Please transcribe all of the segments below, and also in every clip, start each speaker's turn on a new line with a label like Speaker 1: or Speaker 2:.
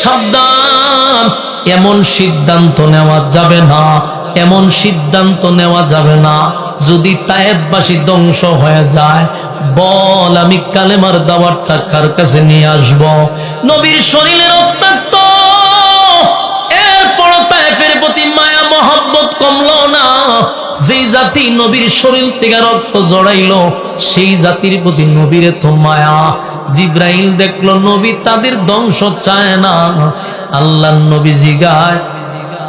Speaker 1: সাবধান, এমন সিদ্ধান্ত নেওয়া যাবে না, এমন সিদ্ধান্ত নেওয়া যাবে না। যদি তায়েববাসী ধ্বংস হয়ে যায়, বল আমি কালেমার দাওয়াতটা কার কাছে নিয়ে আসব? নবীর শরীরের রক্তাক্ত, এরপর তায়েফের প্রতি মায়া মহব্বত কমলো না। যেই জাতি নবীর শরীর থেকে রক্ত জড়াইলো, সেই জাতির প্রতি নবীর তো মায়া। জিব্রাইল দেখলো নবী তাদের ধ্বংস চায় না। আল্লাহর নবী জিগায়,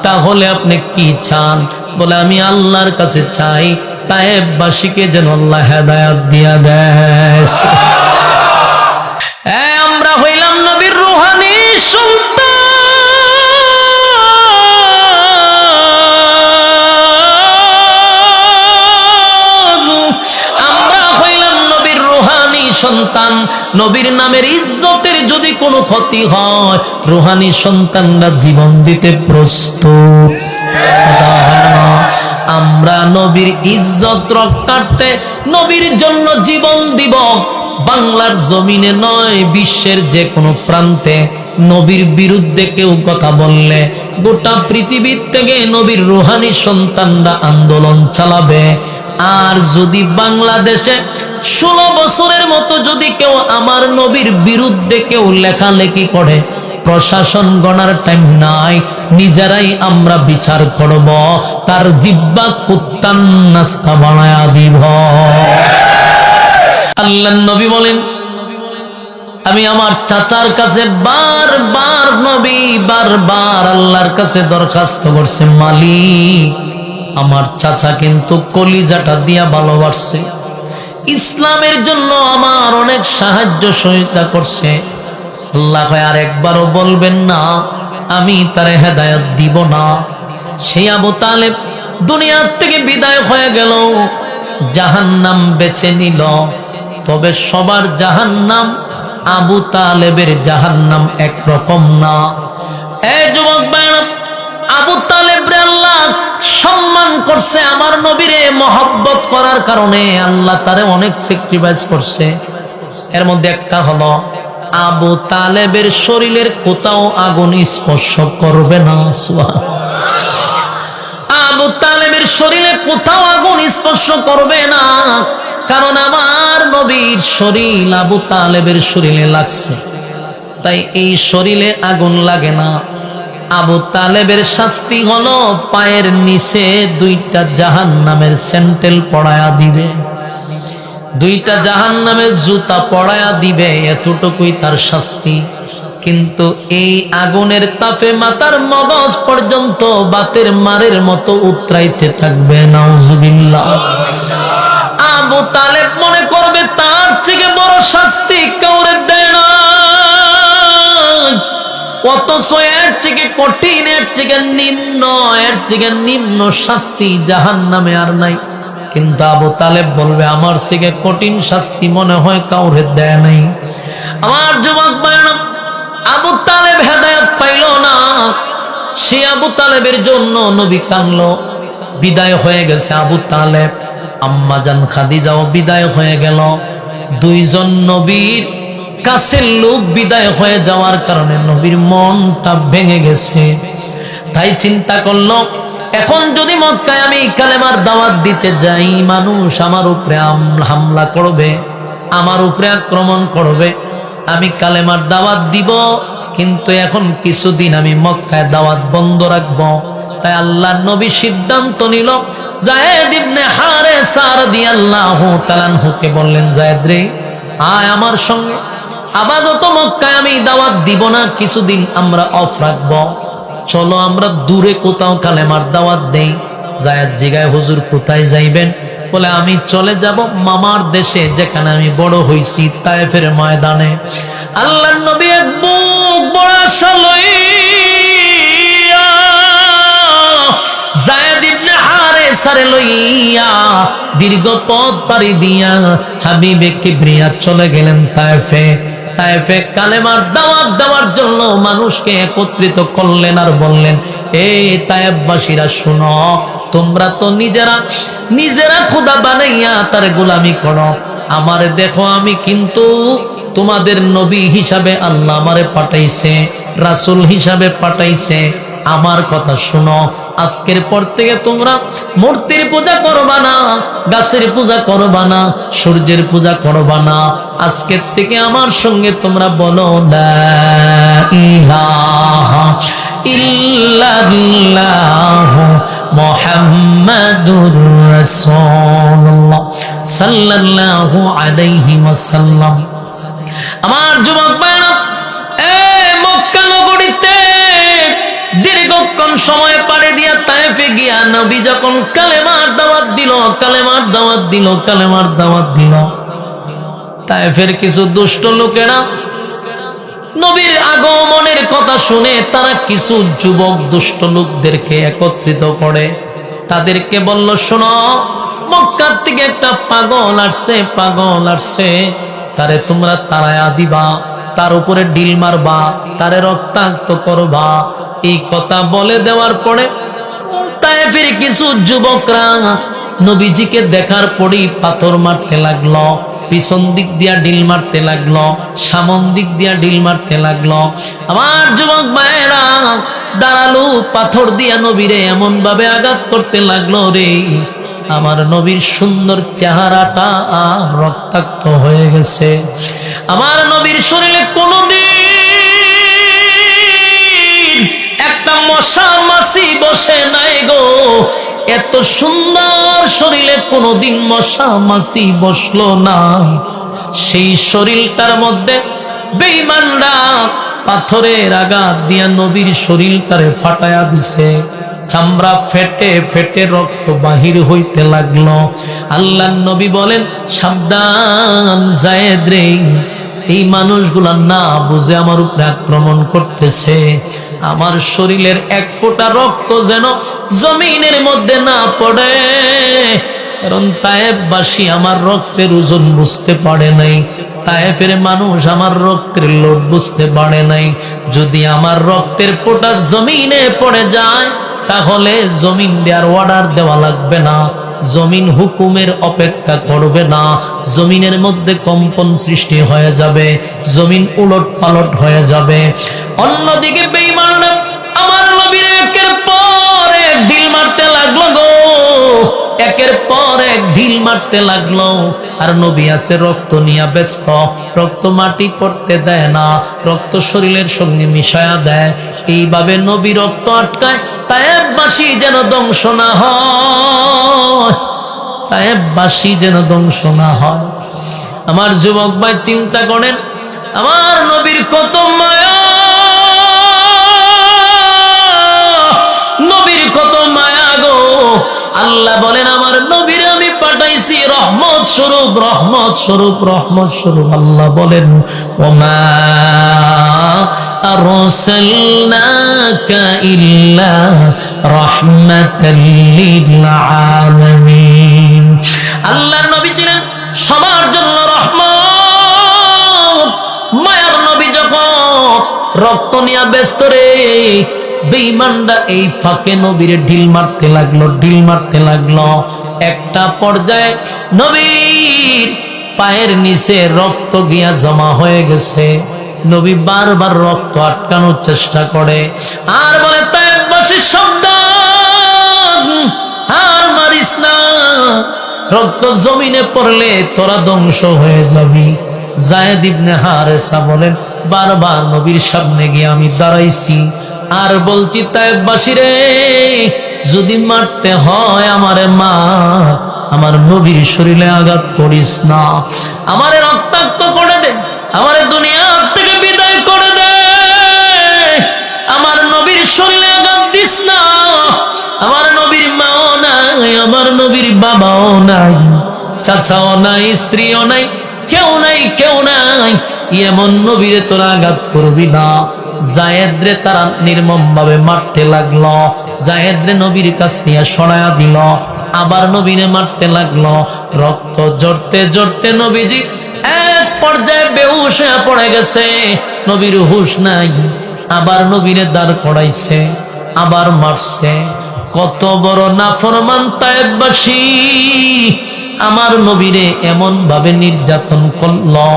Speaker 1: তাহলে আপনি কি চান? বলে আমি আল্লাহর কাছে চাই তায়েববাসীকে যেন আল্লাহ হেদায়েত দিয়া দেয়। আমরা হইলাম নবীর রূহানি সন্তান, আমরা হইলাম নবীর রূহানি সন্তান। নবীর নামের ইজ্জতের যদি কোনো ক্ষতি হয়, রূহানি সন্তানরা জীবন দিতে প্রস্তুত। আমরা নবীর ইজ্জত রক্ষার্থে নবীর জন্য জীবন দিব। বাংলার জমিনে নয়, বিশ্বের যে কোনো প্রান্তে নবীর বিরুদ্ধে কেউ কথা বললে গোটা পৃথিবীর থেকে নবীর রূহানি সন্তানরা আন্দোলন চালাবে। আর যদি বাংলাদেশে 16 বছরের মতো যদি কেউ আমার নবীর বিরুদ্ধে কেউ লেখালেখি করে, প্রশাসন গণার টাইম নাই, নিজেরাই আমরা বিচার করব, তার জিহ্বা কুত্তার নাস্তা বানায়া দিব। আল্লাহর নবী বলেন, আমি আমার চাচার কাছে বারবার নবী বারবার আল্লাহর কাছে দরখাস্ত করছে, মালিক আমার চাচা কিন্তু কলিজাটা দিয়া ভালোবাসছে, ইসলামের জন্য আমার অনেক সাহায্য সহযোগিতা করছে। আল্লাহ কয় আর একবারও বলবেন না আমি তারে হেদায়েত দিব না। সেই আবু তালেব দুনিয়ার থেকে বিদায় হয়ে গেল, জাহান্নাম বেছে নিল। তবে সবার জাহান্নাম আবু তালেবের জাহান্নাম একরকম না। এই যুবক ভাইরা, আবু তালেব রে আল্লাহ সম্মান করছে, আমার নবীরে মহব্বত করার কারণে আল্লাহ তারে অনেক স্যাক্রিফাইস করছে। এর মধ্যে একটা হলো আবু তালেবের শরীরের কোথাও আগুন স্পর্শ করবে না। আবু তালেবের শরীরে কোথাও আগুন স্পর্শ করবে না, কারণ আমার নবীর শরীর আবু তালেবের শরীরে লাগছে, তাই এই শরীরে আগুন লাগে না। আবু তালেবের শাস্তি হলো পায়ের নিচে 2টা জাহান্নামের স্যান্ডেল পড়ায়া দিবে, 2টা জাহান্নামের জুতা পড়ায়া দিবে, এতটুকুই তার শাস্তি। কিন্তু এই আগুনের তাপে মাথার মগজ পর্যন্ত বাতের মারের মতো উতরাইতে থাকবে। নাউজুবিল্লাহ। আবু তালেব মনে করবে তার থেকে বড় শাস্তি কাউরে দেয় না, অথচ এর থেকে কঠিন, এর থেকে নিম্ন, এর থেকে নিম্ন শাস্তি জাহান্নামে আর নাই। কিন্তু আবু তালেব বলবে আমার থেকে কঠিন শাস্তি মনে হয় কাউরে দেয় নাই। আমার যুবক ভাইরা, আবু তালেব হেদায়েত পাইল না, সে আবু তালেবের জন্য নবী কানলো। বিদায় হয়ে গেছে আবু তালেব, আম্মা জান খাদিজাও বিদায় হয়ে গেল। 2জন নবীর কাছের লোক বিদায় হয়ে যাওয়ার কারণে নবীর মনটা ভেঙে গেছে। তাই চিন্তা করলো, এখন যদি মক্কায় আমি কালেমার দাওয়াত দিতে যাই, মানুষ আমার উপরে হামলা করবে, আমার উপরে আক্রমণ করবে। আমি কালেমার দাওয়াত দিব, কিন্তু এখন কিছুদিন আমি মক্কায় দাওয়াত বন্ধ রাখবো। তাই আল্লাহর নবী সিদ্ধান্ত নিল, যায়েদ ইবনে হারেসা রাদিয়াল্লাহু তাআলা আনহুকে বললেন, যায়েদ রে আয় আমার সঙ্গে, আপাতত মক্কায় আমি দাওয়াত দিব না, কিছুদিন আমরা অফ রাখবো, চলো আমরা দূরে কোথাও কালেমার দাওয়াত দেই। যায়েদ জিগায়, হুজুর কোথায় যাইবেন? বলে আমি চলে যাব মামার দেশে, যেখানে আমি বড় হইছি, তায়েফের ময়দানে। আল্লাহর নবী এক বুক বড় আশা লইয়া যায়েদ ইবনে হারেসারে লইয়া দীর্ঘ পথ পাড়ি দিয়া হাবিবে কিবরিয়া চলে গেলেন তায়েফে। তায়েফে কালেমার দাওয়াত দেওয়ার জন্য মানুষকে একত্রিত করলেন আর বললেন, এই তায়েফবাসীরা শুনো, তোমরা তো নিজেরা খোদা বানাইয়া তার গোলামি করো, আমারে দেখো আমি কিন্তু তোমাদের নবী হিসাবে আল্লাহ আমারে পাঠাইছে, রাসূল হিসাবে পাঠাইছে, আমার কথা শোনো, আজকের পর থেকে তোমরা মূর্তির পূজা করবা না, গাছের পূজা করবা না, সূর্যের পূজা করবা না। আজকের থেকে আমার সঙ্গে তোমরা বলো লা ইলাহা ইল্লাল্লাহু মুহাম্মাদুর রাসূলুল্লাহ সাল্লাল্লাহু আলাইহি ওয়াসাল্লাম। আমার যুবক ভাইরা, মক্কা নগরীতে দীর্ঘক্ষণ সময় পাড়ি দিয়া তায়েফে গিয়া নবী যখন কালেমার দাওয়াত দিল, কালেমার দাওয়াত দিল, কালেমার দাওয়াত দিল, তায়েফের কিছু দুষ্ট লোকেরা নবীর আগমনের কথা শুনে তারা কিছু যুবক দুষ্ট লোকদেরকে একত্রিত করে, তাদেরকে বলল, শোনো, মক্কার থেকে একটা পাগল আসছে, পাগল আসছে, তারে তোমরা তাড়ায়া দিবা, তার উপরে ডিল মারবা, তারে রক্তাক্ত করবা। এই কথা বলে দেওয়ার পরে তায়েফের কিছু যুবকরা নবীজিকে দেখার পরেই পাথর মারতে লাগলো, পিছন দিক দিয়া ডিল মারতে লাগলো, সামন দিক দিয়া ডিল মারতে লাগলো। আমার যুবক ভাইয়েরা দাঁড়ালো, পাথর দিয়া নবীরে এমন ভাবে আঘাত করতে লাগলো রে, আমার নবীর সুন্দর চেহারাটা রক্তাক্ত হয়ে গেছে। আমার নবীর শরীরে কোনদিন একটা মশা মাছি বসে নাই গো, এত সুন্দর শরীরে কোনদিন মশা মাছি বসলো না। সেই শরীরটার মধ্যে বেঈমানরা পাথরের আঘাত দিয়া নবীর শরীরটারে ফাটায়া দিছে, চামড়া ফেটে ফেটে রক্ত বাহির হইতে লাগলো। আল্লাহর নবী বলেন, সাবধান যায়েদ রে, এই মানুষগুলা না বুঝে আমার উপরে আক্রমণ করতেছে, আমার শরীরের এক ফোঁটা রক্ত যেন জমিনের মধ্যে না পড়ে, কারণ তায়েফবাসী আমার রক্তের ওজন বুঝতে পারে নাই, তায়েফের মানুষ আমার রক্তের লোড বুঝতে পারে নাই। যদি আমার রক্তের ফোঁটা জমিনে পড়ে যায় তাহলে জমিন দেওয়ার অর্ডার দেওয়া লাগবে না, জমিন হুকুমের অপেক্ষা করবে না, জমিনের মধ্যে কম্পন সৃষ্টি হয়ে যাবে, জমিন উলট পালট হয়ে যাবে। অন্যদিকে বেঈমানরা আমার নবীর একের পর এক ঢিল মারতে লাগলো গো, একের পর এক ঢিল মারতে লাগলো। আর নবী আছে রক্ত নিয়ে ব্যস্ত, রক্ত মাটি পড়তে দেয় না, রক্ত শরীরের সঙ্গে মিশায়া দেয়। এইভাবে নবী রক্ত আটকায়, তায়েফবাসী যেন ধ্বংস না হয়, তায়েফবাসী যেন ধ্বংস না হয়। আমার যুবক ভাই চিন্তা করেন, আমার নবীর কত মায়া, নবীর কত মায়া গো। আল্লাহ বলেন, আমার নবীর আমি পাঠাইছি রহমত স্বরূপ, রহমত স্বরূপ, রহমত স্বরূপ। আল্লাহ বলেন, ওমা আরসালনাকা ইল্লা রাহমাতাল লিল আলামিন। আল্লাহর নবী ছিলেন সবার জন্য রহমত। মায়ার নবী যখন রক্ত নিয়ে ব্যস্ত রে, বেঈমানরা এই ফাঁকে নবীর ঢিল মারতে লাগলো, ঢিল মারতে লাগলো। একটা পর্যায়ে নবীর পায়ের নিচে রক্ত গিয়া জমা হয়ে গেছে। নবী বারবার রক্ত আটকানোর চেষ্টা করে আর বলে, তায়েফবাসী সাবধান, আর মারিস না, রক্ত জমিনে পড়লে তোরা ধ্বংস হয়ে যাবি। যায়েদ ইবনে হারেসা বলেন, বারবার নবীর সামনে গিয়ে আমি দাঁড়াইছি আর বলছি, তায়েফবাসী রে, যদি মারতে হয় আমারে মার, আমার নবীর শরীরে আঘাত করিস না, আমারে রক্তাক্ত করে দে, আমারে দুনিয়া থেকে বিদায় করে দে, আমার নবীর শরীরে আঘাত দিস না। আমার নবীর মাও নাই, আমার নবীর বাবাও নাই, চাচাও নাই, স্ত্রীও নাই, কেউ নাই, কেউ নাই, এমন নবীরে তোরা আঘাত করবি না। যায়েদরে তারা নির্মম ভাবে মারতে লাগলো, যায়েদরে নবীর কাছ থেকে সরায়া দিল, আবার নবীরে মারতে লাগলো। রক্ত জড়তে জড়তে নবীজি এক পর্যায়ে বেহুশ হয়ে পড়ে গেছে, নবীর হুঁশ নাই। আবার নবীরে দাঁড় করাইছে, আবার মারছে। কত বড় নাফরমান তায়েফবাসী আমার নবীরে এমন ভাবে নির্যাতন করলো।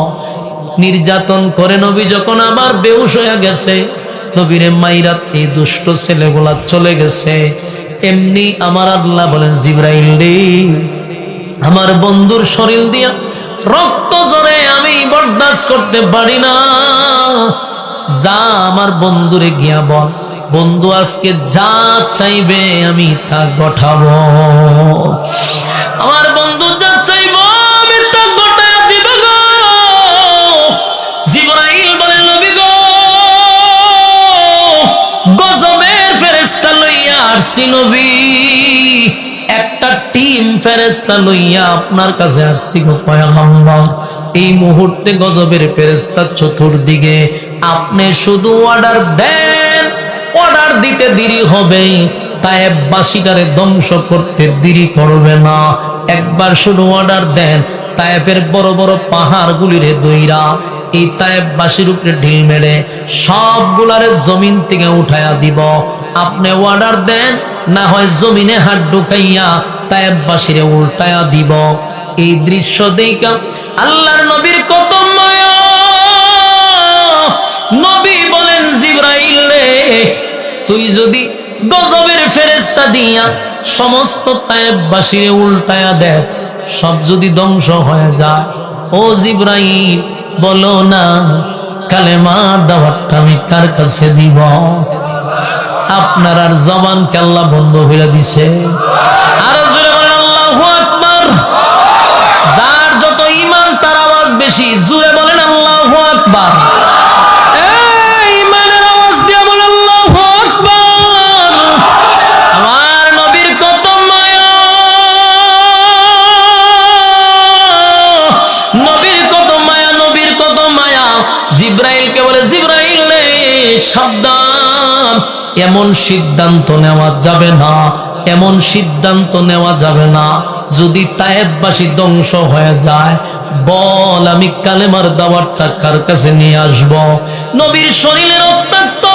Speaker 1: নির্যাতন করে নবী যখন আবার বেহুশ হয়ে গেছে, নবীরে মাইরাত এই দুষ্ট ছেলেগুলা চলে গেছে, এমনি আমার আল্লাহ বলেন জিবরাইল রে, আমার বন্ধুর শরীর দিয়া রক্ত ঝরে আমি বরদাস্ত করতে পারি না, যা আমার বন্ধুরে গিয়া বল, বন্ধু আজকে যা চাইবে আমি তা ঘটাবো। আমার বন্ধু যা চাইব আমি তা ঘটায় দিব গো। জিবরাইল বলে নবী গো, গজবের ফেরেশতা লইয়া আসছি নবী, একটা টিম ফেরেশতা লইয়া আপনার কাছে আসছি গো পয়গম্বর। এই মুহূর্তে গজবের ফেরেশতা চতুর্দিকে, আপনি শুধু অর্ডার দেন, অর্ডার দিতে দেরি হবে, তায়েববাসীটারে ধ্বংস করতে দেরি করবে না। একবার শুধু অর্ডার দেন, তায়েবের বড় বড় পাহাড়গুলিরে দইরা এই তায়েববাসীর উপরে ঢিল মেরে সবগুলারে জমিন থেকে উঠায়া দিব। আপনি অর্ডার দেন, না হয় জমিনে হাত ঢুকাইয়া তায়েববাসীরে উল্টায়া দিব। এই দৃশ্য দেখা আল্লাহর নবীর কত মায়া। নবী বলেন জিবরাইল রে, তুই যদি গজবের ফেরেশতা দিয়া সমস্ত তায়েববাসীরে উল্টায়া দেস, সব যদি ধ্বংস হয়ে যায়, ও জিবরাইল বলো না কালেমার দাওয়াতটা আমি কার কাছে দিব? আপনার আর জবানকে আল্লাহ বন্ধ করে দিছে। আরো জোরে বলেন আল্লাহু আকবার। যার যত ঈমান তার আওয়াজ বেশি, জোরে বলেন আল্লাহু আকবার। ঈমানের আওয়াজ দিয়ে বলেন আল্লাহু আকবার। আমার নবীর কত মায়া, নবীর কত মায়া, নবীর কত মায়া। জিবরাইলকে বলে জিবরাইল রে সাবধান, এমন সিদ্ধান্ত নেওয়া যাবে না, এমন সিদ্ধান্ত নেওয়া যাবে না। যদি তায়েববাসী ধ্বংস হয়ে যায়, বল আমি কালেমার দাওয়াতটা কার কাছে নিয়ে আসব? নবীর শরীরে রক্তাক্ত,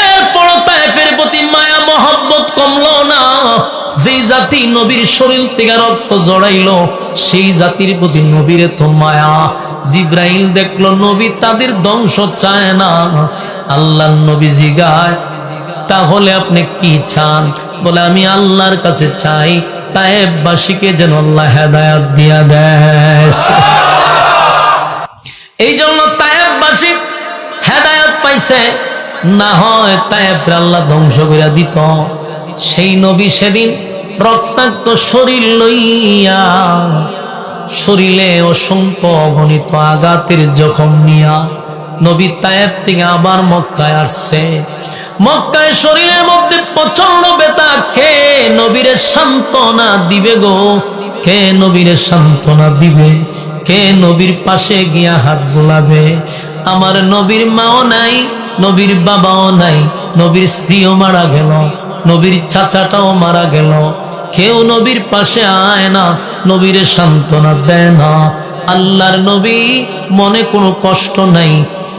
Speaker 1: এরপর তায়েফের প্রতি মায়া মহব্বত কমলো না। যেই জাতি নবীর শরীর থেকে রক্ত জড়াইলো, সেই জাতির প্রতি নবীর তো মায়া। জিবরাইল দেখলো নবী তাদের ধ্বংস চায় না। আল্লাহর নবী জিগায়, তাহলে আপনি কি চান? বলে আমি আল্লাহর কাছে চাই তায়েববাসীকে যেন আল্লাহ হেদায়েত দিয়া দেয়। এই জন্য তায়েববাসী হেদায়েত পাইছে, না হয় তায়েফের আল্লাহ ধ্বংস করে দিত। সেই নবী সেদিন রক্তাক্ত শরীর লইয়া, শরীরে অসংখ্য অগণিত আঘাতের জখম নিয়া নবী তায়েফ থেকে আবার মক্কায় আসছে। মক্কায় শরীরের মধ্যে প্রচন্ড ব্যথা। কে নবীরে সান্ত্বনা দিবে গো? কে নবীরে সান্ত্বনা দিবে? কে নবীর পাশে গিয়া হাত বুলাবে? আমার নবীর মাও নাই, নবীর বাবাও নাই, নবীর স্ত্রীও মারা গেল, নবীর চাচাটাও মারা গেল, কেউ নবীর পাশে আয় না, নবীরে সান্ত্বনা দেয় না। আল্লাহর নবী মনে কোনো কষ্ট নাই।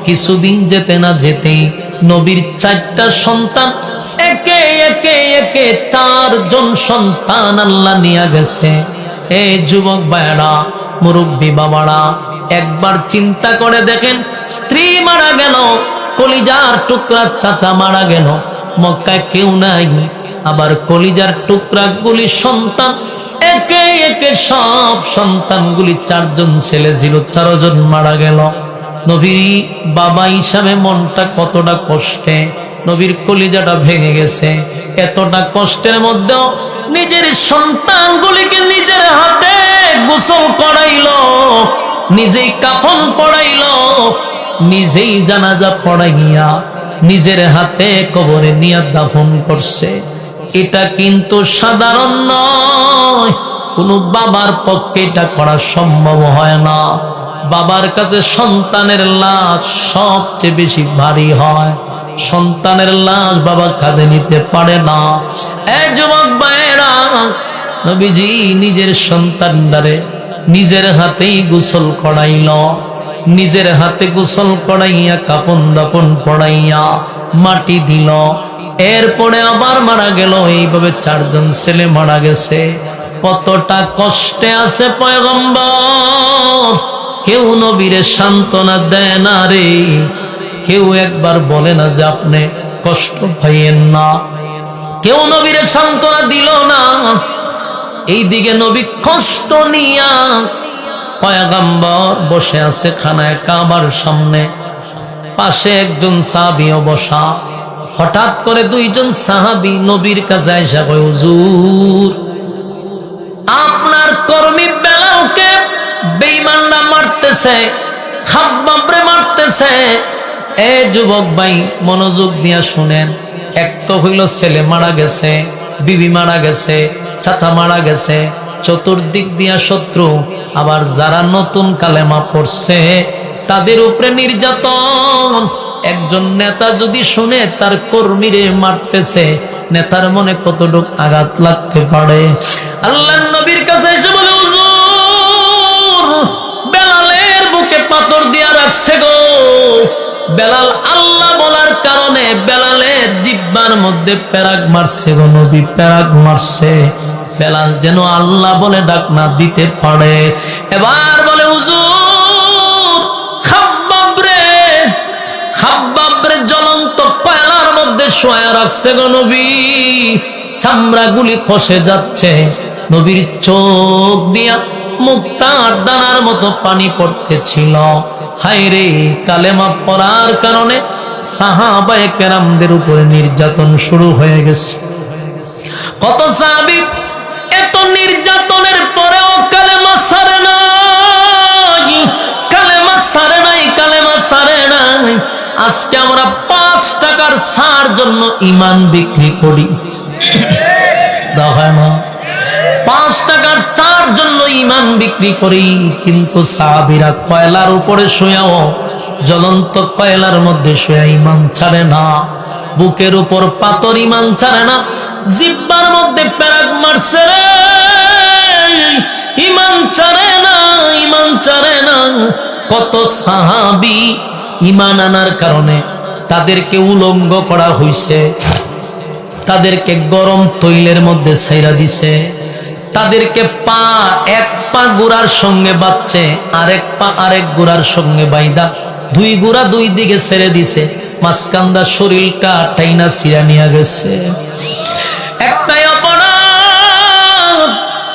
Speaker 1: কিছুদিন যেতে না যেতেই নবীর 4টা সন্তান, একে একে একে 4জন সন্তান আল্লাহ নিয়ে গেছে। এই যুবক ভাইরা, মুরব্বী বাবারা, একবার চিন্তা করে দেখেন, স্ত্রী মারা গেল, কলিজার টুকরা চাচা মারা গেল, মক্কায় কেউ নাই, আবার কলিজার টুকরাগুলি সন্তান, একে একে সব সন্তানগুলি 4জন ছেলে ছিল, 4জন মারা গেল। নবীর বাবা হিসাবে মনটা কতটা কষ্টে, নবীর কলিজাটা ভেঙে গেছে। এতটা কষ্টের মধ্যেও নিজের সন্তানগুলিকে নিজের হাতে গোসল করাইলো, নিজেই কাফন পড়াইলো, নিজেই জানাজা পড়াইয়া নিজের হাতে কবরে নিয়ে দাফন করছে। এটা কিন্তু সাধারণ নয়, কোন বাবার পক্ষে এটা করা সম্ভব হয় না। বাবার কাছে সন্তানের লাশ সবচেয়ে বেশি ভারী হয়, সন্তানের লাশ বাবা কাঁধে নিতে পারে না। এই যুবক ভাইরা, নবীজি নিজের সন্তানদারে নিজের হাতেই গোসল করাইল, নিজের হাতে গোসল করাইয়া কাফন দাফন পড়াইয়া মাটি দিল। এরপরে আবার মারা গেল। এইভাবে 4জন ছেলে মারা গেছে। কতটা কষ্টে আছে পয়গম্বর, কেউ নবীরে সান্ত্বনা দেয় না রে, কেউ একবার বলে না যে আপনি কষ্ট পাইয়েন না, কেউ নবীরে সান্ত্বনা দিল না। এইদিকে নবী কষ্ট নিয়া পয়গম্বর বসে আছে খানায় কাবার সামনে, পাশে একজন সাহাবীও বসা। হঠাৎ করে দুইজন সাহাবী নবীর কাছে আইসা কয়, হুজুর আপনার কর্মী বেলালকে বেঈমানরা মারতেছে, খাব্বাবরে মারতেছে। এ যুবক ভাই মনোযোগ দিয়া শুনেন, এক তো হইল ছেলে মারা গেছে, বিবি মারা গেছে, চাচা মারা গেছে, চতুর্দিক দিয়া শত্রু, আবার যারা নতুন কালেমা পড়ছে তাদের উপরে নির্যাতন। একজন নেতা যদি শুনে তার কর্মীরে মারতেছে, নেতার মনে কতটুকু আঘাত লাগতে পারে। আল্লাহর নবীর কাছে এসে বলে, হুজুর বেলালের বুকে পাথর দিয়া রাখছে গো। বেলাল আল্লাহ বলার কারণে বেলালের জিহ্বার মধ্যে পেরাক মারছে গো নবী, পেরাক মারছে। বেলাল যেন আল্লাহ বলে ডাক না দিতে পারে। এবার বলে, হুজুর খাব্বাবরে জ্বলন্ত কয়লার মধ্যে শোয়া রাখছে গো নবী, চামড়াগুলি খসে যাচ্ছে, নবীর চোখ দিয়া মুক্তার দানার মতো পানি পড়তেছিল। হায় রে, কালেমা পড়ার কারণে সাহাবায়ে কেরামদের উপরে নির্যাতন শুরু হয়ে গেছে। কত সাহাবী এত নির্যাতনের পরেও কালেমা ছাড়ে নাই, কালেমা ছাড়ে নাই, কালেমা ছাড়ে নাই। আজকে আমরা 5 টাকার ছাড় জন্য ঈমান বিক্রি করি, দেখেন 5 টাকার ছাড় জন্য ঈমান বিক্রি করি। কিন্তু সাহাবীরা কয়লার উপরে শুয়াও, জ্বলন্ত কয়লার মধ্যে শুয়া ঈমান ছাড়ে না, বুকের উপর পাথর ঈমান ছাড়ে না, জিহ্বার মধ্যে পেরাক মারছে রে, ঈমান ছাড়ে না, ঈমান ছাড়ে না। কত সাহাবী ঈমান আনার কারণে তাদেরকে উলঙ্গ করা হইছে, তাদেরকে গরম তৈলের মধ্যে ছাইরা দিছে, তাদেরকে পা এক পা গোড়ার সঙ্গে বাঁধছে, আরেক পা আরেক গোড়ার সঙ্গে বাইদা 2 গোড়া 2 দিকে ছেড়ে দিছে, মাঝখানটা শরীরটা টাইনা ছিঁড়া নিয়ে গেছে। একটাই অপরাধ,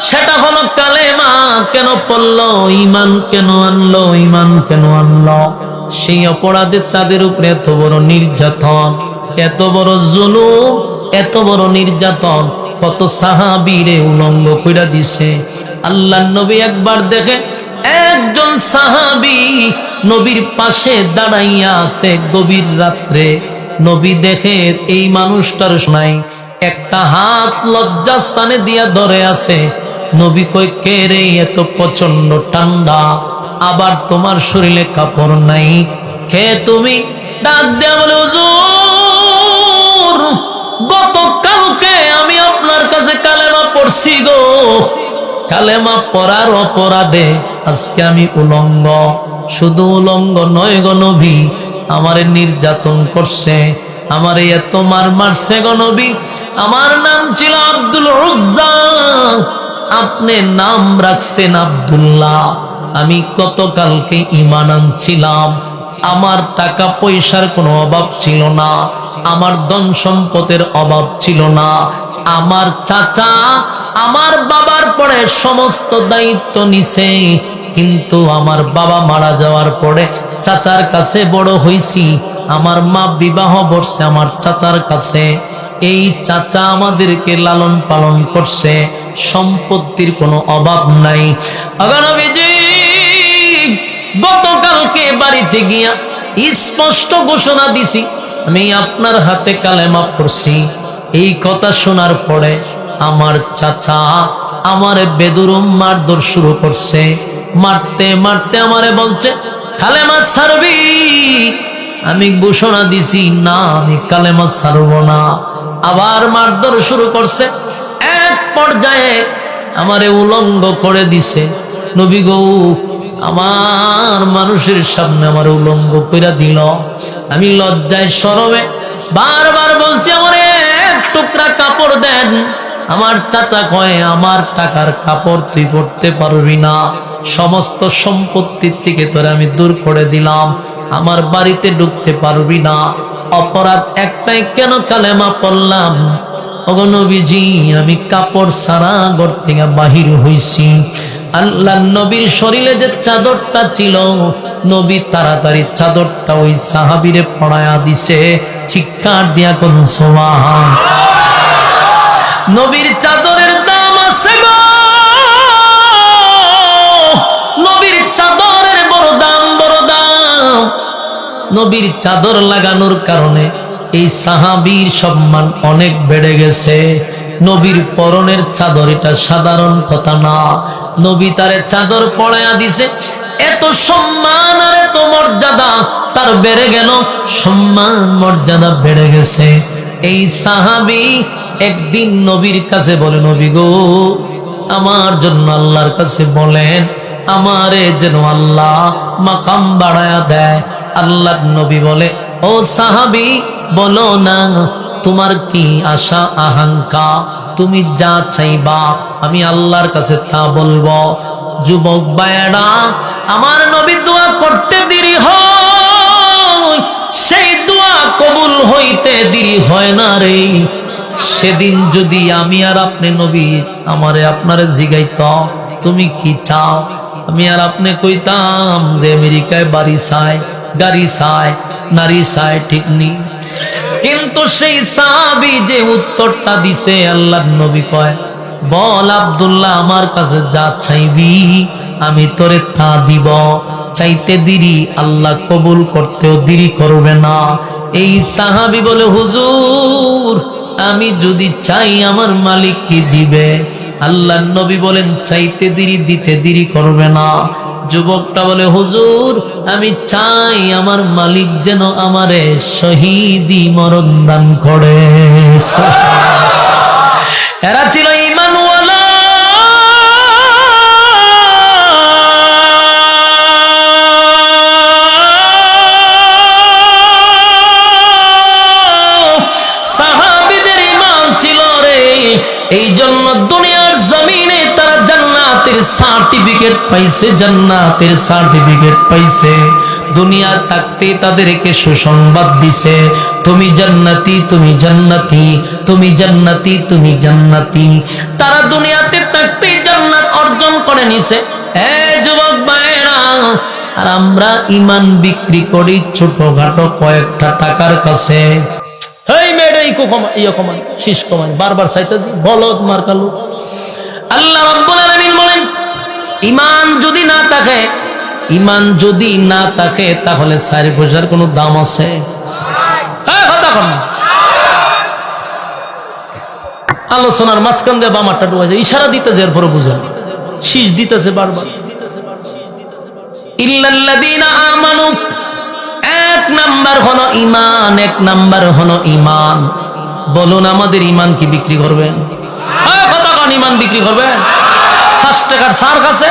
Speaker 1: সেটা হলো কালেমা কেন পড়লো, ঈমান কেন আনলো, ঈমান কেন আনলো। সেই অপরাধে তাদের উপরে এত বড় নির্যাতন, এত বড় জুলুম, এত বড় নির্যাতন। কত সাহাবীরে উলঙ্গ কইরা দিছে। আল্লাহর নবী একবার দেখে একজন সাহাবী নবীর পাশে দাঁড়াইয়া আছে গভীর রাত্রে। নবী দেখে এই মানুষটার নাই, একটা হাত লজ্জাস্থানে দিয়া ধরে আছে। নবী কই, কে রে, এত প্রচন্ড ঠান্ডা, আবার তোমার শরীরে কাপড় নাই, কে তুমি? ডাক দেয়া বলে, হুজুর গতকালকে আমি আপনার কাছে কালেমা পড়ছি গো, কালেমা পড়ার অপরাধে আজকে আমি উলঙ্গ। শুধু উলঙ্গ নয় গো নবী, আমারে নির্যাতন করছে, আমারে এত মারছে গো নবী। আমার নাম ছিল আব্দুল উজ্জা, আপনি নাম রাখছেন আব্দুল্লাহ। আমি গতকালকে ঈমান আনছিলাম, আমার টাকা পয়সার কোনো অভাব ছিল না, আমার ধন সম্পদের অভাব ছিল না। আমার চাচা আমার বাবার পরে সমস্ত দায়িত্ব নিছে, কিন্তু আমার বাবা মারা যাওয়ার পরে চাচার কাছে বড় হইছি। আমার মা বিবাহ বর্ষে আমার চাচার কাছে, এই চাচা আমাদেরকে লালন পালন করছে, সম্পত্তির কোনো অভাব নাই। গতকালকে বাড়িতে গিয়া স্পষ্ট ঘোষণা দিছি, আমি আপনার হাতে কালেমা পড়ছি। এই কথা শোনার পরে আমার চাচা আমারে বেদুরুম মারধর শুরু করছে। মারতে মারতে আমারে বলছে, কালেমা ছাড়বি? আমি ঘোষণা দিছি, না আমি কালেমা ছাড়ব না। আবার মারধর শুরু করছে। এক পর্যায়ে আমারে উলঙ্গ করে দিছে। নবী গো, আমার মানুষের সামনে আমার উলঙ্গ কইরা দিল। আমি লজ্জায় শরমে বারবার বলছি, আমার এক টুকরা কাপড় দেন, আমার চাচা কয় আমার টাকার কাপড় তুই পরতে পারবি না, সমস্ত সম্পত্তির থেকে তোরে আমি দূর করে দিলাম, আমার বাড়িতে ঢুকতে পারবি না। অপরাধ একটাই, কেন কালেমা পড়লাম। ওগো নবীজি, আমি কাপড় সারা ঘর থেকে বাহির হইছি। আল্লাহ নবীর শরীরে যে চাদরটা ছিল, নবী তাড়াতাড়ি চাদরটা ওই সাহাবীরে পড়ায়া দিছে। চিৎকার দিয়া কোন সুবহান। নবীর চাদরের দাম আছে গো, নবীর চাদরের বড় দাম, বড় দাম। নবীর চাদর লাগানোর কারণে এই সাহাবীর সম্মান অনেক বেড়ে গেছে। নবীর পরনের চাদর এটা সাধারণ কথা না, নবী তারে চাদর পরায়া দিছে, এত সম্মান আর এত মর্যাদা তার বেড়ে গেল, সম্মান মর্যাদা বেড়ে গেছে। এই সাহাবী একদিন নবীর কাছে বলে, নবী গো, আমার জন্য আল্লাহর কাছে বলেন, আমারে যেন আল্লাহ মাকাম বাড়ায়া দেয়। আল্লাহর নবী বলে, ও সাহাবী, বলো না তোমার কি আশা আকাঙ্ক্ষা, তুমি যা চাইবা আমি আল্লাহর কাছে তা বলবো। যুবক ভাইয়েরা, আমার নবী দোয়া করতে দেরি হয়, সেই দোয়া কবুল হইতে দেরি হয় না রে। সেদিন যদি আমি আর আপনি নবী আমারে আপনারে জিগাইত তুমি কি চাও, আমি আর আপনি কইতাম যে আমেরিকায় বাড়ি চাই, গাড়ি চাই, নারী চাই, ঠিক নেই। কিন্তু সেই সাহাবী যে উত্তরটা দিছে, আল্লাহর নবী কয়, বল আব্দুল্লাহ, আমার কাছে যা চাইবি আমি তোরে তা দিব। চাইতে দেরি, আল্লাহ কবুল করতেও দেরি করবে না। এই সাহাবী বলে, হুজুর আমি যদি চাই আমার মালিক কি দিবে? আল্লাহর নবী বলেন, চাইতে দেরি, দিতে দেরি করবে না। যুবকটা বলে, হুজুর আমি চাই আমার মালিক যেন আমারে শহীদি মরণ দান করে। এরা ছিল ঈমানওয়ালা। সাহাবীদের ঈমান ছিল রে, এই জন্য দুনিয়ার জমিনে তারা জান্নাতের সার্টিফিকেট পাইছে, জান্নাতের সার্টিফিকেট পাইছে। দুনিয়া থাকতে তাদেরকে সুসংবাদ দিছে, তুমি জান্নাতি, তুমি জান্নাতি, তুমি জান্নাতি, তুমি জান্নাতি। তারা দুনিয়াতে থাকতে জান্নাত অর্জন করে নিছে। এই যুবক ভাইরা, আর আমরা ঈমান বিক্রি করি ছোটখাটো কয়েকটা টাকার কাছে। এই মেয়েটা ইয়ে কমান, শীষ কমান, বারবার চাইতেছি, বলদ মার্কালু। আল্লাহ রাব্বুল আলামিন বলেন, ঈমান যদি না থাকে, ঈমান যদি না থাকে তাহলে সারি পয়সার কোনো দাম আছে? আলোচনার মাঝখান দিয়ে বামারটা ডুবাইছে, ইশারা দিতেছে, এরপরে বুঝেন, শীষ দিতেছে বারবার। ইল্লাল্লাযীনা আমানু, এক নাম্বার হলো ঈমান, এক নাম্বার হলো ঈমান। বলুন আমাদের ঈমান কি বিক্রি করবেন? ঈমান বিক্রি করবেন? 5 টাকার সার কাছে,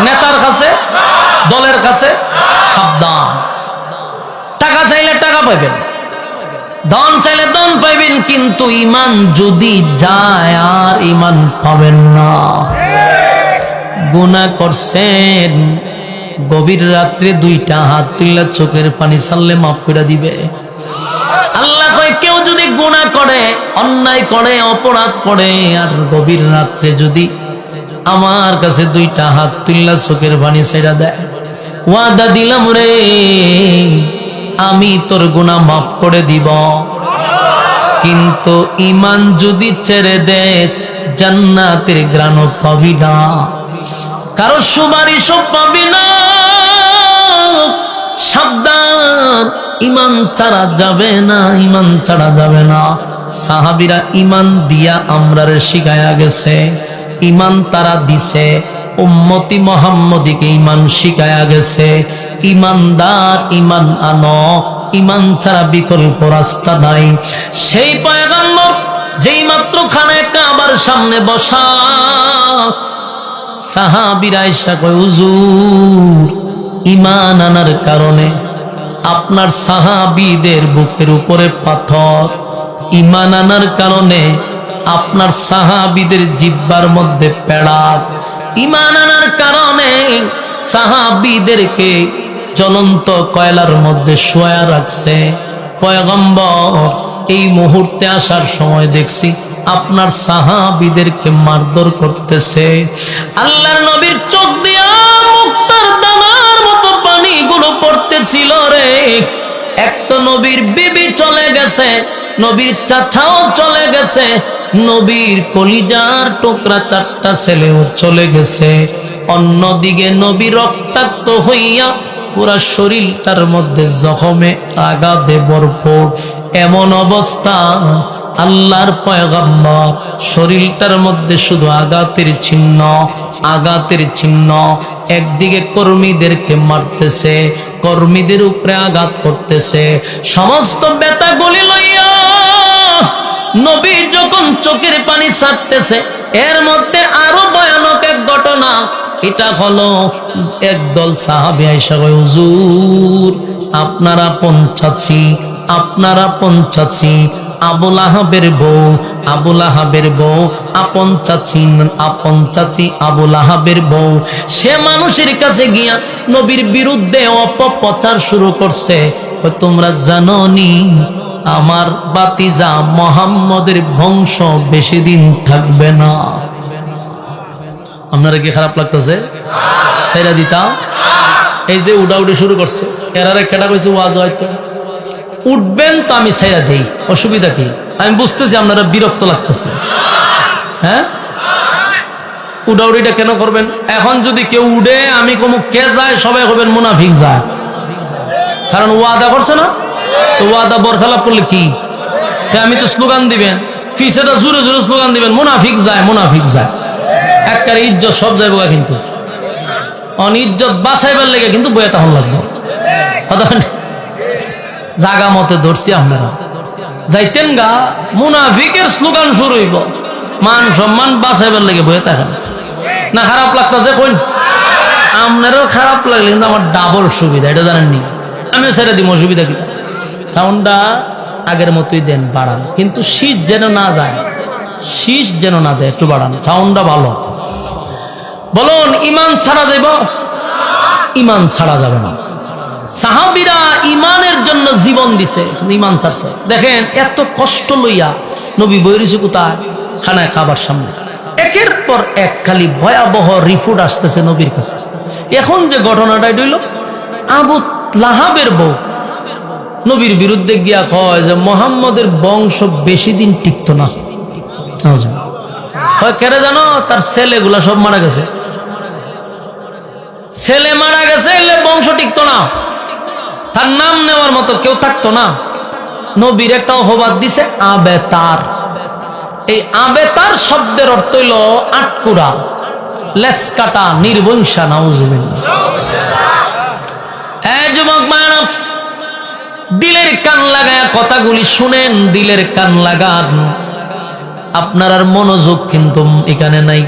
Speaker 1: নেতার কাছে, দলের কাছে? সাবধান। টাকা চাইলে টাকা পাইবেন, ধন চাইলে ধন পাইবেন, কিন্তু ঈমান যদি যায় আর ঈমান পাবেন না। গুনাহ করছেন, গভীর রাত্রে 2টা হাত তুললে চোখের পানি ছাড়লে মাফ করে দিবে। আল্লাহ কয়, কেউ যদি গুনাহ করে, অন্যায় করে, অপরাধ করে, আর গভীর রাত্রে যদি আমার কাছে 2টা হাত তুললে চোখের পানি ছেড়ে দেয়, ওয়াদা দিলাম রে আমি তোর গুনাহ মাফ করে দিব। কিন্তু ঈমান যদি ছেড়ে দেস, জান্নাতের ঘ্রাণ পাবি না, কারো সুপারিশও পাবি না। সাবধান, ঈমান ছাড়া যাবে না, ঈমান ছাড়া যাবে না। সাহাবীরা ঈমান দিয়া আমরারে শিখায়া গেছে, ঈমান তারা দিছে, উম্মতি মুহাম্মদীকে ঈমান শিখায়া গেছে। ঈমানদার ঈমান আনো, ঈমান ছাড়া বিকল্প রাস্তা নাই। সেই পয়গম্বর যেই মাত্র খানায় কাবার সামনে বসা, সাহাবীরা আয়েশা কয়, হুজুর ঈমান আনার কারণে আপনার সাহাবীদের বুকের উপরে পাথর, ঈমান আনার কারণে আপনার সাহাবীদের জিহ্বার মধ্যে পেড়াক। ঈমান আনার কারণে সাহাবীদেরকে জ্বলন্ত কয়লার মধ্যে শোয়া রাখছে। পয়গম্বর এই মুহূর্তে আসার সময় দেখছি আপনার সাহাবীদেরকে মারধর করতেছে। আল্লাহর নবীর চোখ দিয়া মুক্তার দানার মতো পানিগুলো পড়তেছিল রে। এক তো নবীর বিবি চলে গেছে, নবীর চাচাও চলে গেছে, নবীর কলিজার টুকরা 4টা ছেলেও চলে গেছে। অন্যদিকে নবী রক্তাক্ত হইয়া পুরা শরীরটার মধ্যে জখমে আঘাতে ভরপুর। এমন অবস্থা আল্লাহর পয়গম্বর শরীরটার মধ্যে শুধু আঘাতের চিহ্ন, আঘাতের চিহ্ন। একদিকে কর্মীদেরকে মারতেছে, কর্মীদের উপরে আঘাত করতেছে। সমস্ত ব্যথাগুলি লইয়া নবী যখন চোখের পানি ছাড়তেছে, এর মধ্যে আরো ভয়ানক এক ঘটনা। এটা হলো একদল সাহাবী আয়েশা কয়, হুজুর আপনারা পঞ্চাছি, আপনারা পঞ্চাছি। আবুল আহাবের বউ, আবুল আহাবের বউ, আপন চাচি আবুল আহাবের বউ, সে মানুষের কাছে গিয়া নবীর বিরুদ্ধে অপপ্রচার শুরু করছে। তোমরা জানো নি আমার বাতিজা মুহাম্মদের বংশ বেশি দিন থাকবে না। আপনারা কি খারাপ লাগতেছে? সাইরা দিতা এই যে উড়াউড়ি শুরু করছে, এরারে কেটা কইছে ওয়াজ হয়তো উঠবেন তো আমি সাইরা দেই, অসুবিধা কি? আমি বুঝতেছি আপনারা বিরক্ত লাগতেছে। হ্যাঁ, উড়াউড়িটা কেন করবেন? এখন যদি কেউ উড়ে আমি কমু কে যায়, সবাই হবেন মুনাফিক যায়, কারণ ওয়াদা করছে না। তো ওয়াদা বরখালাপ করলে কি? আমি তো স্লোগান দিবেন, ফিসেটা জোরে জোরে স্লোগান দিবেন, মুনাফিক যায়, মুনাফিক যায়। একবারে ইজ্জত সব যাইব, কিন্তু অনিজ্জত বাঁচাইবার লেগে কিন্তু বইয়া তখন লাগবে। জাগা মতে ধরছি আপনারা যাইতেন গা, মুনাফিকের স্লোগান শুরু হইব, মান সম্মান বাঁচাইবার লেগে বইয়া থাকেন না। খারাপ লাগতেছে কইন, আপনারও খারাপ লাগলে কিন্তু আমার ডাবল সুবিধা, এটা জানেননি? আমিও ছেড়ে দিব, অসুবিধা কি? সাউন্ডটা আগের মতোই দেন, বাড়ান, কিন্তু শীত যেন না যায়, শীষ যেন না দেয়, একটু বাড়ান, সাউন্ডটা ভালো। বলুন ইমান ছাড়া যাইব? ইমান ছাড়া যাবে না। সাহাবীরা ইমানের জন্য জীবন দিছে, ইমান ছাড়ছে। দেখেন এত কষ্ট লইয়া নবী বইরিছে কোথায়? খানায় কাবার সামনে। একের পর এক খালি ভয়াবহ রিপোর্ট আসতেছে নবীর কাছে। এখন যে ঘটনাটা হইল, আবু লাহাবের বউ নবীর বিরুদ্ধে গিয়া কয় যে মুহাম্মদের বংশ বেশি দিন টিকতো না। কেন জানো? তার ছেলেগুলা সব মারা গেছে, ছেলে মারা গেছে, এলে বংশ টিকতো না, তার নাম নেওয়ার মতো কেউ থাকতো না। নবীর একটা অপবাদ দিছে আবেতার। এই আবেতার শব্দের অর্থ হইল আটকুরা, লেস কাটা, নির্বংশা। নাউজুবিল্লাহ। এই যুবক মায়েরা, দিলের কান লাগায় কথাগুলি শুনেন, দিলের কান লাগান। আপনার আর মনোযোগ কিন্তু এখানে নাই।